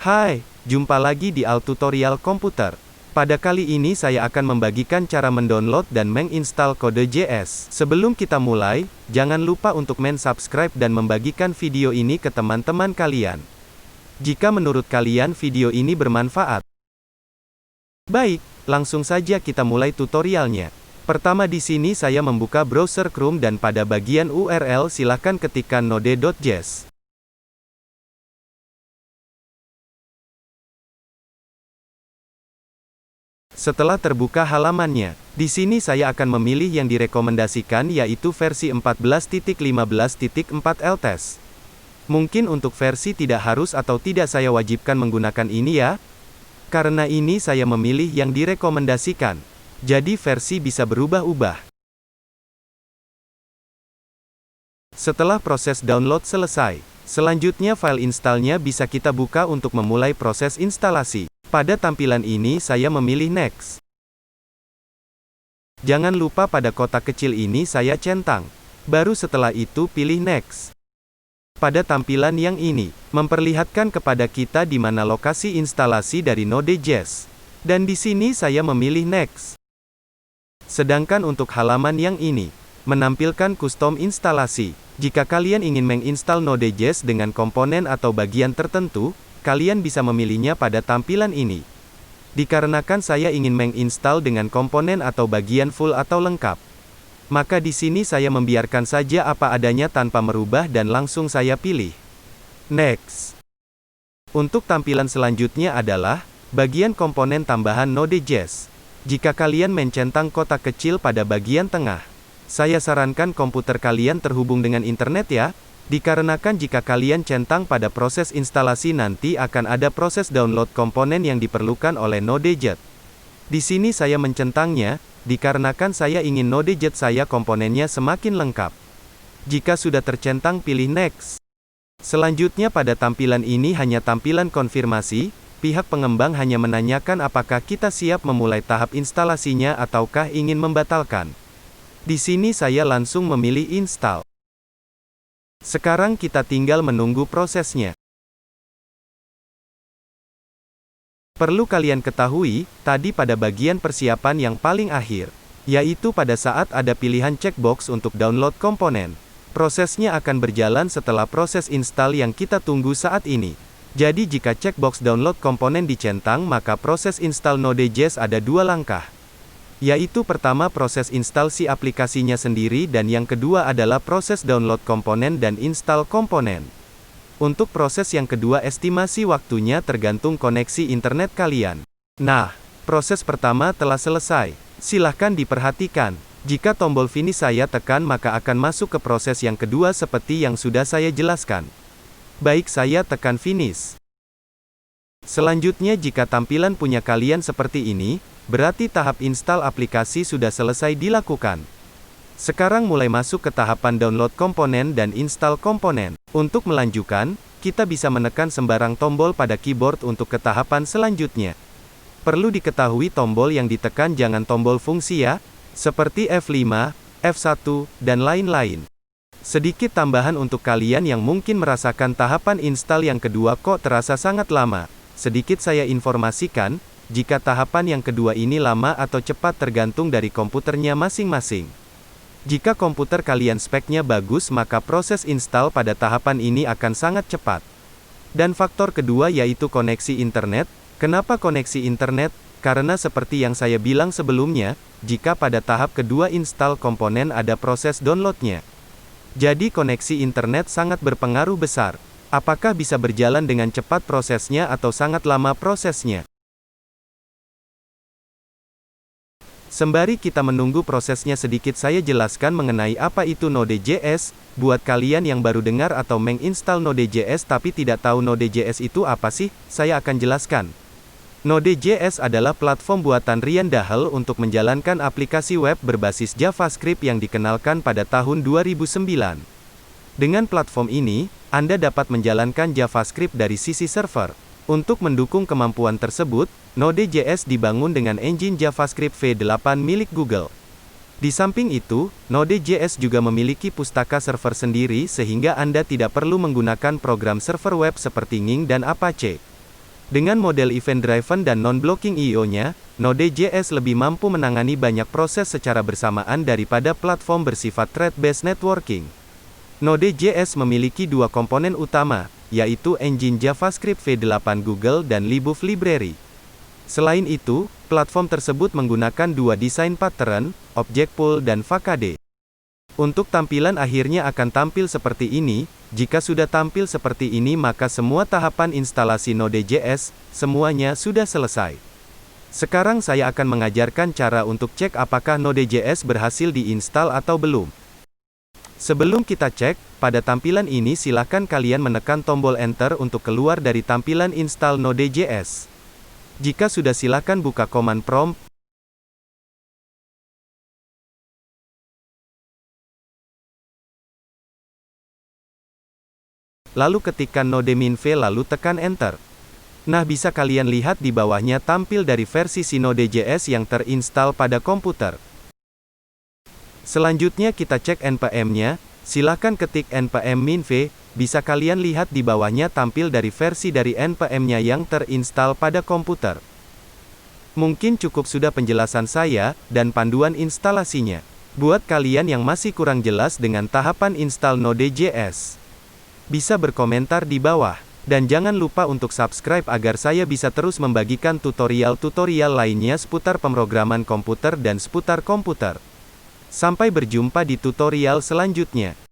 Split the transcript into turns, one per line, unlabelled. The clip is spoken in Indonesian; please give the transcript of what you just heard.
Hai, jumpa lagi di Al Tutorial Komputer. Pada kali ini saya akan membagikan cara mendownload dan menginstal Node.js. Sebelum kita mulai, jangan lupa untuk subscribe dan membagikan video ini ke teman-teman kalian. Jika menurut kalian video ini bermanfaat. Baik, langsung saja kita mulai tutorialnya. Pertama di sini saya membuka browser Chrome dan pada bagian URL silakan ketikkan node.js. Setelah terbuka halamannya, di sini saya akan memilih yang direkomendasikan yaitu versi 14.15.4 LTS. Mungkin untuk versi tidak harus atau tidak saya wajibkan menggunakan ini ya. Karena ini saya memilih yang direkomendasikan. Jadi versi bisa berubah-ubah. Setelah proses download selesai, selanjutnya file installnya bisa kita buka untuk memulai proses instalasi. Pada tampilan ini saya memilih Next. Jangan lupa pada kotak kecil ini saya centang. Baru setelah itu pilih Next. Pada tampilan yang ini, memperlihatkan kepada kita di mana lokasi instalasi dari Node.js. Dan di sini saya memilih Next. Sedangkan untuk halaman yang ini, menampilkan custom instalasi. Jika kalian ingin menginstal Node.js dengan komponen atau bagian tertentu, kalian bisa memilihnya pada tampilan ini. Dikarenakan saya ingin menginstal dengan komponen atau bagian full atau lengkap, maka di sini saya membiarkan saja apa adanya tanpa merubah dan langsung saya pilih Next. Untuk tampilan selanjutnya adalah bagian komponen tambahan Node.js. Jika kalian mencentang kotak kecil pada bagian tengah, saya sarankan komputer kalian terhubung dengan internet ya. Dikarenakan jika kalian centang pada proses instalasi nanti akan ada proses download komponen yang diperlukan oleh Node.js. Di sini saya mencentangnya, dikarenakan saya ingin Node.js saya komponennya semakin lengkap. Jika sudah tercentang pilih Next. Selanjutnya pada tampilan ini hanya tampilan konfirmasi, pihak pengembang hanya menanyakan apakah kita siap memulai tahap instalasinya ataukah ingin membatalkan. Di sini saya langsung memilih install. Sekarang kita tinggal menunggu prosesnya. Perlu kalian ketahui, tadi pada bagian persiapan yang paling akhir, yaitu pada saat ada pilihan checkbox untuk download komponen. Prosesnya akan berjalan setelah proses install yang kita tunggu saat ini. Jadi jika checkbox download komponen dicentang maka proses install Node.js ada dua langkah. Yaitu pertama proses instalasi aplikasinya sendiri dan yang kedua adalah proses download komponen dan install komponen. Untuk proses yang kedua estimasi waktunya tergantung koneksi internet kalian. Nah, proses pertama telah selesai. Silahkan diperhatikan. Jika tombol finish saya tekan maka akan masuk ke proses yang kedua seperti yang sudah saya jelaskan. Baik saya tekan finish. Selanjutnya jika tampilan punya kalian seperti ini, berarti tahap install aplikasi sudah selesai dilakukan. Sekarang mulai masuk ke tahapan download komponen dan install komponen. Untuk melanjutkan, kita bisa menekan sembarang tombol pada keyboard untuk ke tahapan selanjutnya. Perlu diketahui tombol yang ditekan jangan tombol fungsi ya, seperti F5, F1, dan lain-lain. Sedikit tambahan untuk kalian yang mungkin merasakan tahapan install yang kedua kok terasa sangat lama. Sedikit saya informasikan, jika tahapan yang kedua ini lama atau cepat tergantung dari komputernya masing-masing. Jika komputer kalian speknya bagus maka proses install pada tahapan ini akan sangat cepat. Dan faktor kedua yaitu koneksi internet. Kenapa koneksi internet? Karena seperti yang saya bilang sebelumnya, jika pada tahap kedua install komponen ada proses downloadnya. Jadi koneksi internet sangat berpengaruh besar. Apakah bisa berjalan dengan cepat prosesnya atau sangat lama prosesnya? Sembari kita menunggu prosesnya sedikit saya jelaskan mengenai apa itu Node.js, buat kalian yang baru dengar atau menginstal Node.js tapi tidak tahu Node.js itu apa sih, saya akan jelaskan. Node.js adalah platform buatan Ryan Dahl untuk menjalankan aplikasi web berbasis JavaScript yang dikenalkan pada tahun 2009. Dengan platform ini, Anda dapat menjalankan JavaScript dari sisi server. Untuk mendukung kemampuan tersebut, Node.js dibangun dengan engine JavaScript V8 milik Google. Di samping itu, Node.js juga memiliki pustaka server sendiri sehingga Anda tidak perlu menggunakan program server web seperti Ning dan Apache. Dengan model event-driven dan non-blocking I/O-nya, Node.js lebih mampu menangani banyak proses secara bersamaan daripada platform bersifat thread-based networking. Node.js memiliki dua komponen utama, yaitu engine JavaScript v8 Google dan libuf library. Selain itu, platform tersebut menggunakan dua desain pattern, Objectpool dan Facade. Untuk tampilan akhirnya akan tampil seperti ini. Jika sudah tampil seperti ini maka semua tahapan instalasi Node.js, semuanya sudah selesai. Sekarang saya akan mengajarkan cara untuk cek apakah Node.js berhasil diinstal atau belum. Sebelum kita cek, pada tampilan ini silakan kalian menekan tombol Enter untuk keluar dari tampilan install Node.js. Jika sudah silakan buka command prompt. Lalu ketikkan node-min v lalu tekan Enter. Nah bisa kalian lihat di bawahnya tampil dari versi si Node.js yang terinstall pada komputer. Selanjutnya kita cek npm-nya, silakan ketik npm-min v, bisa kalian lihat di bawahnya tampil dari versi dari npm-nya yang terinstall pada komputer. Mungkin cukup sudah penjelasan saya, dan panduan instalasinya. Buat kalian yang masih kurang jelas dengan tahapan install Node.js, bisa berkomentar di bawah. Dan jangan lupa untuk subscribe agar saya bisa terus membagikan tutorial-tutorial lainnya seputar pemrograman komputer dan seputar komputer. Sampai berjumpa di tutorial selanjutnya.